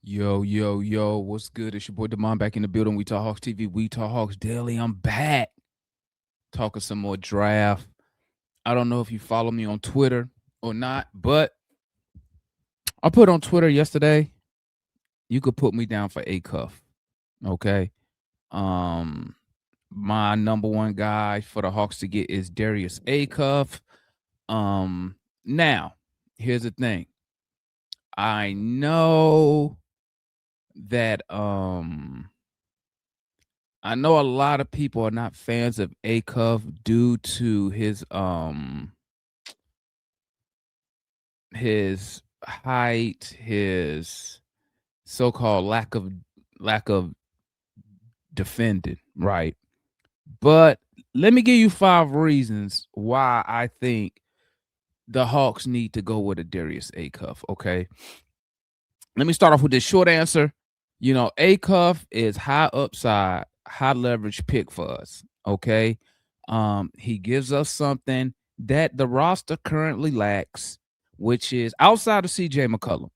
Yo, yo, yo, what's good? It's your boy Demond back in the building. We Talk Hawks TV, We Talk Hawks Daily. I'm back talking some more draft. I don't know if you follow me on Twitter or not, but I put on Twitter yesterday, you could put me down for Acuff. Okay. Um, my number one guy for the Hawks to get is Darius Acuff. Now, here's the thing. I know that I know a lot of people are not fans of Acuff due to his height, his so-called lack of defending, right? But let me give you 5 reasons why I think the Hawks need to go with a Darius Acuff, okay? Let me start off with this short answer. Acuff is high upside, high leverage pick for us. Okay. He gives us something that the roster currently lacks, which is outside of CJ McCollum,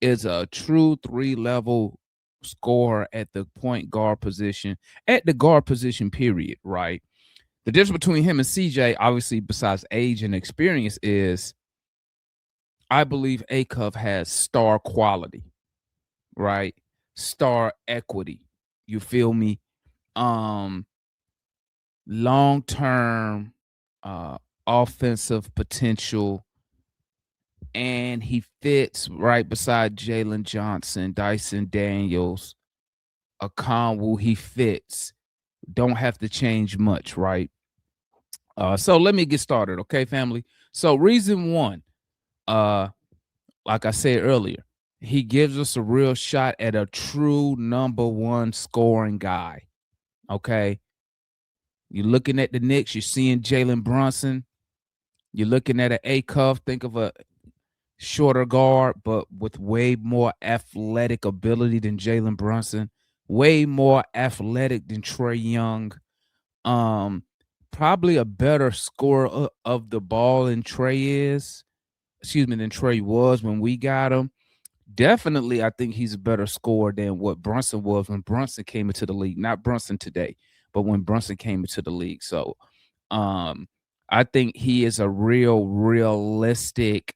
is a true 3-level scorer at the point guard position, at the guard position, period. Right. The difference between him and CJ, obviously, besides age and experience, is I believe Acuff has star quality, right? Star equity. You feel me? Um, Long-term offensive potential, and he fits right beside Jalen Johnson, Dyson Daniels, a Conwell. He fits. Don't have to change much, right? So let me get started, okay, family? So reason one, like I said earlier, he gives us a real shot at a true number one scoring guy. Okay. You're looking at the Knicks, you're seeing Jalen Brunson. You're looking at an Acuff. Think of a shorter guard, but with way more athletic ability than Jalen Brunson, way more athletic than Trey Young. Um, Probably a better scorer of the ball than Trey is. Excuse me, than Trey was when we got him. Definitely, I think he's a better scorer than what Brunson was when Brunson came into the league. Not Brunson today, but when Brunson came into the league. So, um, I think he is a realistic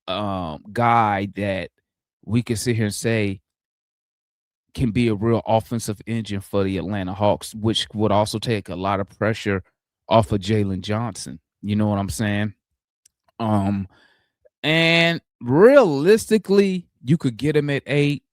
guy that we can sit here and say can be a real offensive engine for the Atlanta Hawks, which would also take a lot of pressure off of Jalen Johnson. You know what I'm saying? Um, and realistically, you could get him at 8.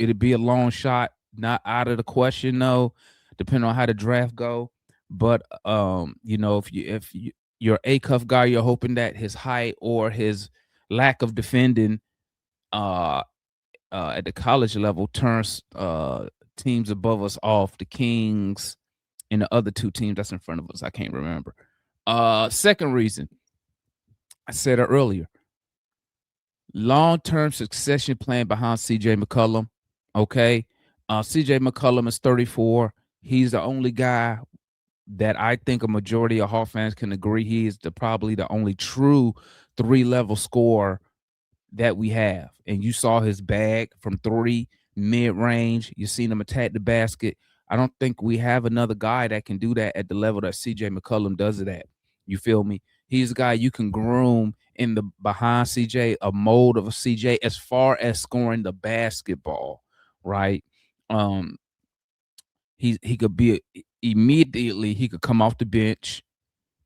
It'd be a long shot, not out of the question though, depending on how the draft go. But if you're a cuff guy, you're hoping that his height or his lack of defending uh at the college level turns teams above us off, the Kings and the other two teams that's in front of us. I can't remember. Second reason, I said it earlier. Long-term succession plan behind CJ McCollum. Okay. CJ McCollum is 34. He's the only guy that I think a majority of Hawk fans can agree he is probably the only true 3-level scorer that we have. And you saw his bag from 3, mid-range. You seen him attack the basket. I don't think we have another guy that can do that at the level that CJ McCollum does it at. You feel me? He's a guy you can groom in the behind CJ, a mold of a CJ as far as scoring the basketball, right? Um, he could be immediately he could come off the bench,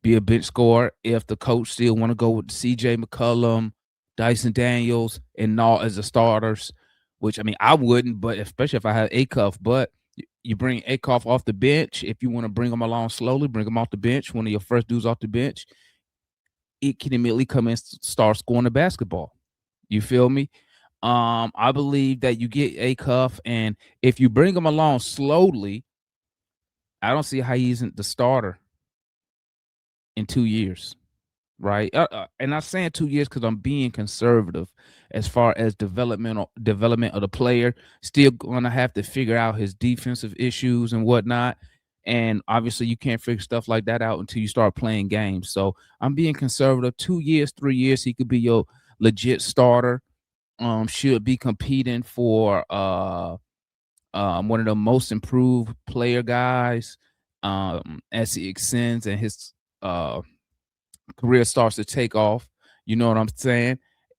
be a bench scorer if the coach still want to go with CJ McCollum, Dyson Daniels, and all as the starters. Which I mean, I wouldn't, but especially if I had Acuff. But you bring Acuff off the bench if you want to bring him along slowly. Bring him off the bench. One of your first dudes off the bench, it can immediately come in and start scoring the basketball. You feel me? I believe that you get Acuff, and if you bring him along slowly, I don't see how he isn't the starter in 2 years, right? And not saying 2 years because I'm being conservative as far as development of the player. Still going to have to figure out his defensive issues and whatnot. And obviously, you can't figure stuff like that out until you start playing games. So I'm being conservative. 2 years, 3 years, he could be your legit starter. should be competing for one of the most improved player guys as he extends and his uh career starts to take off. You know what I'm saying?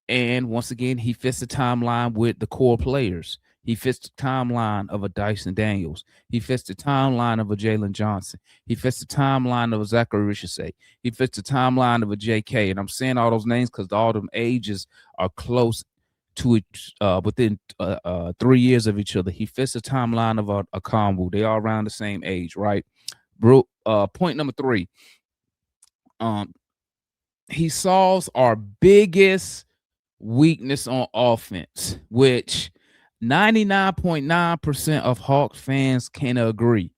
And once again, he fits the timeline with the core players. He fits the timeline of a Dyson Daniels. He fits the timeline of a Jalen Johnson. He fits the timeline of a Zachary Richardson. He fits the timeline of a JK. And I'm saying all those names because all them ages are close to each, within 3 years of each other. He fits the timeline of a Conwu. They are around the same age, right? Bro, point number 3. Um, he solves our biggest weakness on offense, which 99.9% of Hawks fans can agree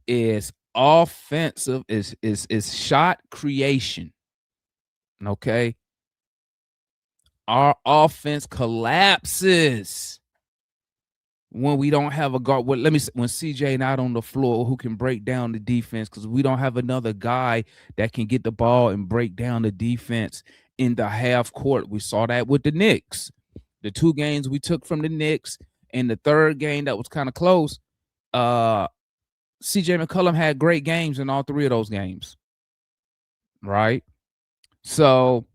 is offensive, is shot creation. Okay. Our offense collapses when we don't have a guard. Well, when CJ not on the floor who can break down the defense, because we don't have another guy that can get the ball and break down the defense in the half court. We saw that with the Knicks. The 2 games we took from the Knicks and the 3rd game that was kind of close. CJ McCollum had great games in all 3 of those games. Right? So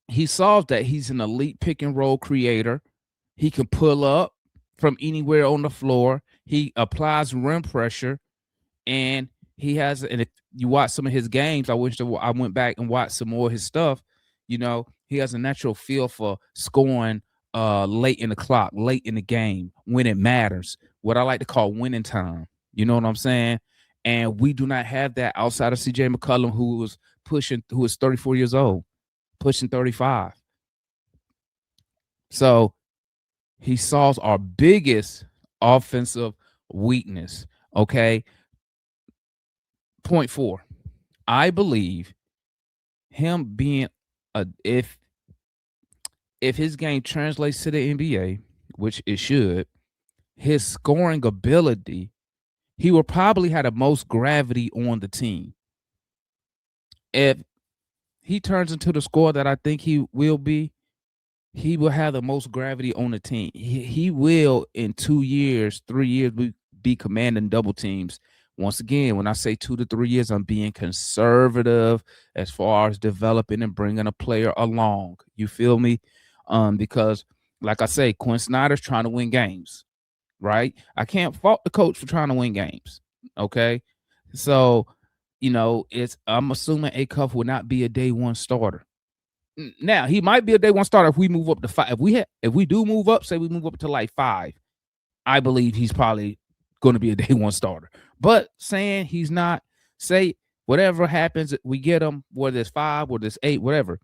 he solved that. He's an elite pick and roll creator. He can pull up from anywhere on the floor. He applies rim pressure, and he has. And if you watch some of his games, I wish I went back and watched some more of his stuff. You know, he has a natural feel for scoring late in the clock, late in the game, when it matters. What I like to call winning time. You know what I'm saying? And we do not have that outside of CJ McCollum, who is 34 years old, pushing 35. So he solves our biggest offensive weakness. Okay. Point 4. I believe him being if his game translates to the NBA, which it should, his scoring ability, he will probably have the most gravity on the team. If he turns into the scorer that I think he will be, he will have the most gravity on the team. He will, in 2 years, 3 years, be commanding double teams. Once again, when I say 2 to 3 years, I'm being conservative as far as developing and bringing a player along. You feel me? Because, like I say, Quinn Snyder's trying to win games, right? I can't fault the coach for trying to win games. Okay, so I'm assuming Acuff will not be a day 1 starter. Now he might be a day 1 starter if we move up to 5. If we do move up, say we move up to like 5, I believe he's probably going to be a day 1 starter. But saying he's not, say whatever happens, we get him, whether it's 5, whether it's 8, whatever,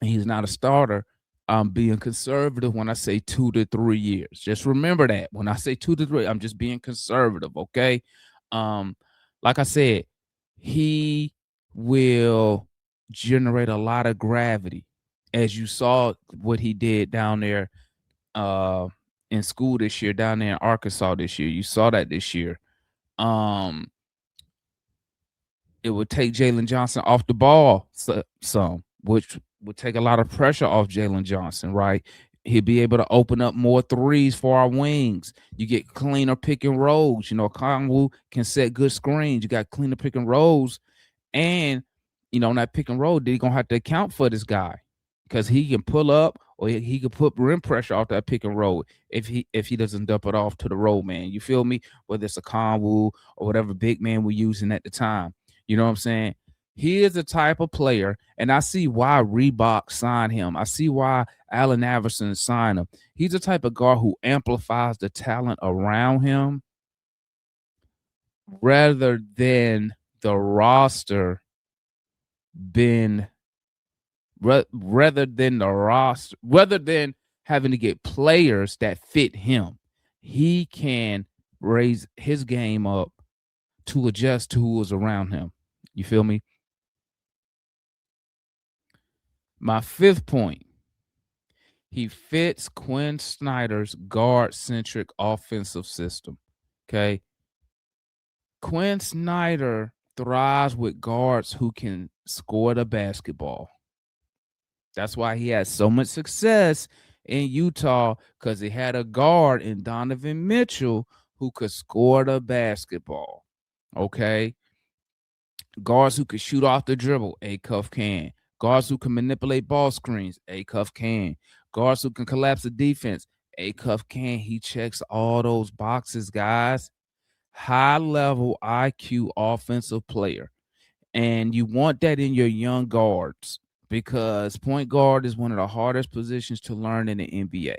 and he's not a starter. I'm being conservative when I say 2 to 3 years. Just remember that when I say 2 to 3, I'm just being conservative. Okay. Like I said, he will generate a lot of gravity, as you saw what he did down there in school this year, down there in Arkansas this year. You saw that this year. It would take Jalen Johnson off the ball some, which would take a lot of pressure off Jalen Johnson, right? He'll be able to open up more threes for our wings. You get cleaner pick and rolls. Kongwu can set good screens. You got cleaner pick and rolls. And, on that pick and roll, they're going to have to account for this guy because he can pull up or he can put rim pressure off that pick and roll if he doesn't dump it off to the roll man. You feel me? Whether it's a Conwu or whatever big man we're using at the time. You know what I'm saying? He is the type of player, and I see why Reebok signed him. I see why Allen Iverson signed him. He's the type of guard who amplifies the talent around him rather than the roster rather than having to get players that fit him. He can raise his game up to adjust to who is around him. You feel me? My 5th point, he fits Quinn Snyder's guard-centric offensive system. Okay. Quinn Snyder thrives with guards who can score the basketball. That's why he had so much success in Utah, because he had a guard in Donovan Mitchell who could score the basketball. Okay. Guards who can shoot off the dribble, Acuff can. Guards who can manipulate ball screens, Acuff can. Guards who can collapse the defense, Acuff can. He checks all those boxes, guys. High level IQ offensive player. And you want that in your young guards, because point guard is one of the hardest positions to learn in the NBA.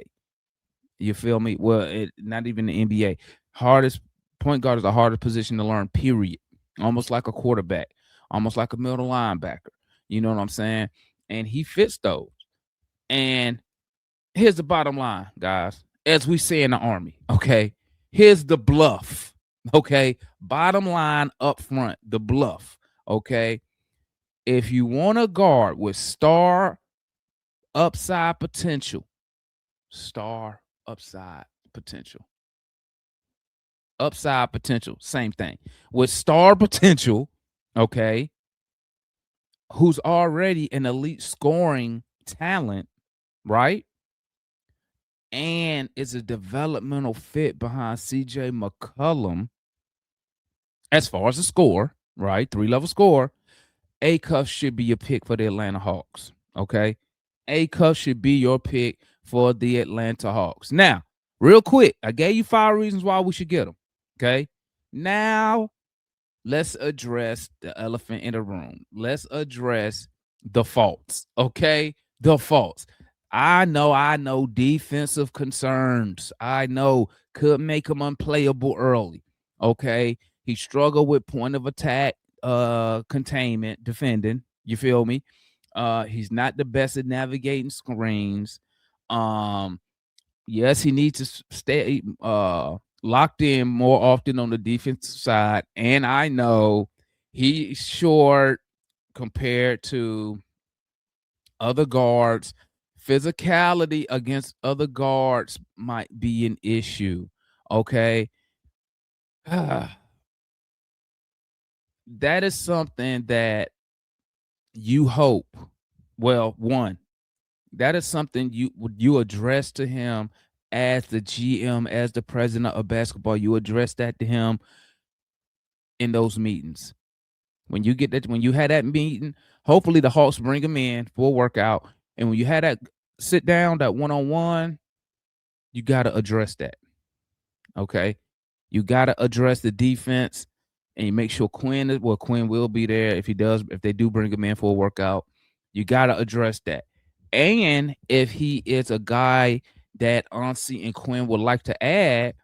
You feel me? Well, not even the NBA. Hardest Point guard is the hardest position to learn, period. Almost like a quarterback, almost like a middle linebacker. You know what I'm saying? And he fits those. And here's the bottom line, guys. As we say in the Army, okay? Here's the bluff, okay? Bottom line up front, the bluff, okay? If you want a guard with upside potential, star upside potential, upside potential, same thing. With star potential, okay, who's already an elite scoring talent, right? And is a developmental fit behind CJ McCollum as far as the score, right? 3-level score. Acuff should be your pick for the Atlanta Hawks. Okay. Acuff should be your pick for the Atlanta Hawks. Now, real quick, I gave you 5 reasons why we should get them. Okay. Now, let's address the elephant in the room. Let's address the faults. Okay. The faults. I know defensive concerns. I know could make him unplayable early. Okay. He struggled with point of attack, containment, defending. You feel me? He's not the best at navigating screens. Um, yes, he needs to stay locked in more often on the defensive side. And I know he's short compared to other guards. Physicality against other guards might be an issue. Okay. That is something that you hope. Well, one, that is something you address to him as the GM, as the president of basketball. You address that to him in those meetings. When you had that meeting, hopefully the Hawks bring him in for a workout. And when you had that sit down, that one-on-one, you got to address that. Okay. You got to address the defense, and you make sure Quinn will be there if they do bring him in for a workout. You got to address that. And if he is a guy that Ansi and Quinn would like to add,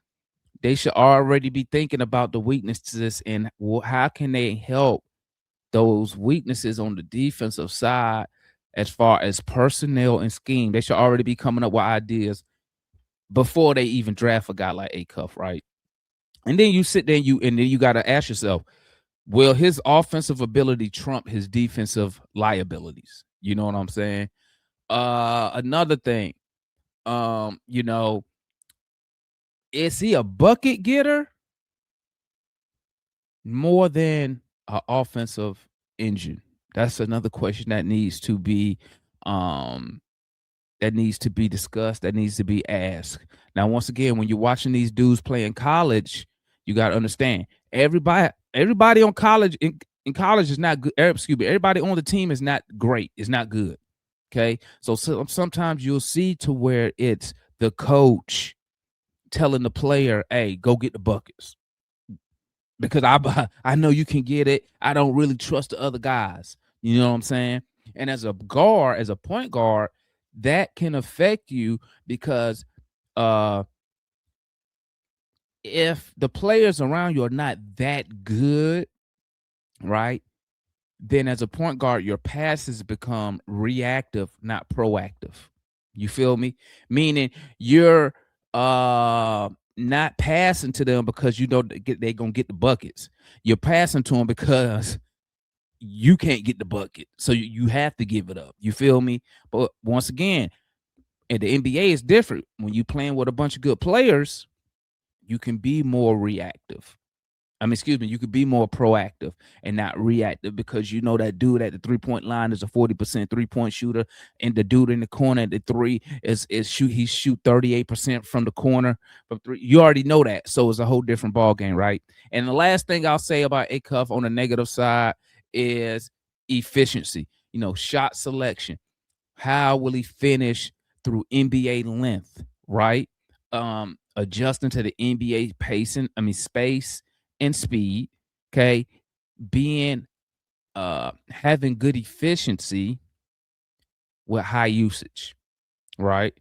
they should already be thinking about the weaknesses and how can they help those weaknesses on the defensive side as far as personnel and scheme. They should already be coming up with ideas before they even draft a guy like Acuff, right? And then you sit there and then you got to ask yourself, will his offensive ability trump his defensive liabilities? You know what I'm saying? Another thing, you know, is he a bucket getter more than an offensive engine? That's another question that needs to be discussed, that needs to be asked. Now, once again, when you're watching these dudes play in college, you got to understand everybody on college in college is not good. Excuse me, everybody on the team is not great. It's not good. Okay, so sometimes you'll see to where it's the coach telling the player, "Hey, go get the buckets," because I know you can get it. I don't really trust the other guys. You know what I'm saying? And as a guard, as a point guard, that can affect you because if the players around you are not that good, right? Then as a point guard, your passes become reactive, not proactive. You feel me? Meaning you're not passing to them because you know they're gonna get the buckets. You're passing to them because you can't get the bucket, so you have to give it up. You feel me? But once again, and the NBA is different. When you playing with a bunch of good players, you can be more reactive. I mean, excuse me, you could be more proactive and not reactive, because you know that dude at the 3-point line is a 40% 3-point shooter, and the dude in the corner at the three he shoot 38% from the corner from three. You already know that, so it's a whole different ball game, right? And the last thing I'll say about Acuff on the negative side is efficiency. You know, shot selection. How will he finish through NBA length, right? Adjusting to the NBA pacing, I mean space and speed, okay? Being having good efficiency with high usage, right?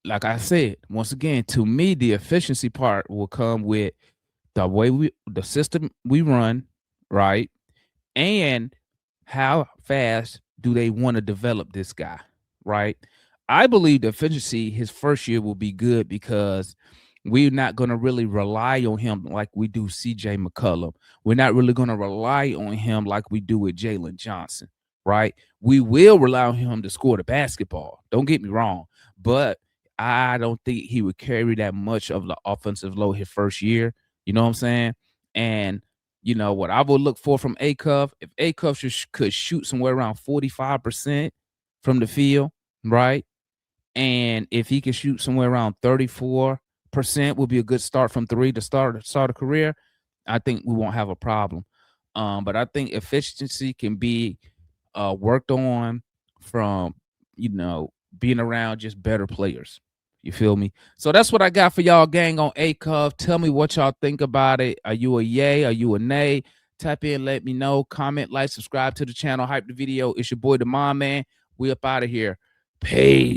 Like I said, once again, to me, the efficiency part will come with the system we run, right? And how fast do they want to develop this guy, right? I believe the efficiency his first year will be good, because we're not going to really rely on him like we do CJ McCollum. We're not really going to rely on him like we do with Jalen Johnson, right? We will rely on him to score the basketball. Don't get me wrong, but I don't think he would carry that much of the offensive load his first year. You know what I'm saying? And you know what I would look for from Acuff, if Acuff could shoot somewhere around 45% from the field, right? And if he can shoot somewhere around 34%, will be a good start from three to start a career. I think we won't have a problem. But I think efficiency can be worked on from, you know, being around just better players. You feel me? So that's what I got for y'all, gang, on Acuff. Tell me what y'all think about it. Are you a yay? Are you a nay? Type in, let me know. Comment, like, subscribe to the channel, hype the video. It's your boy, the Mom Man. We up out of here. Peace.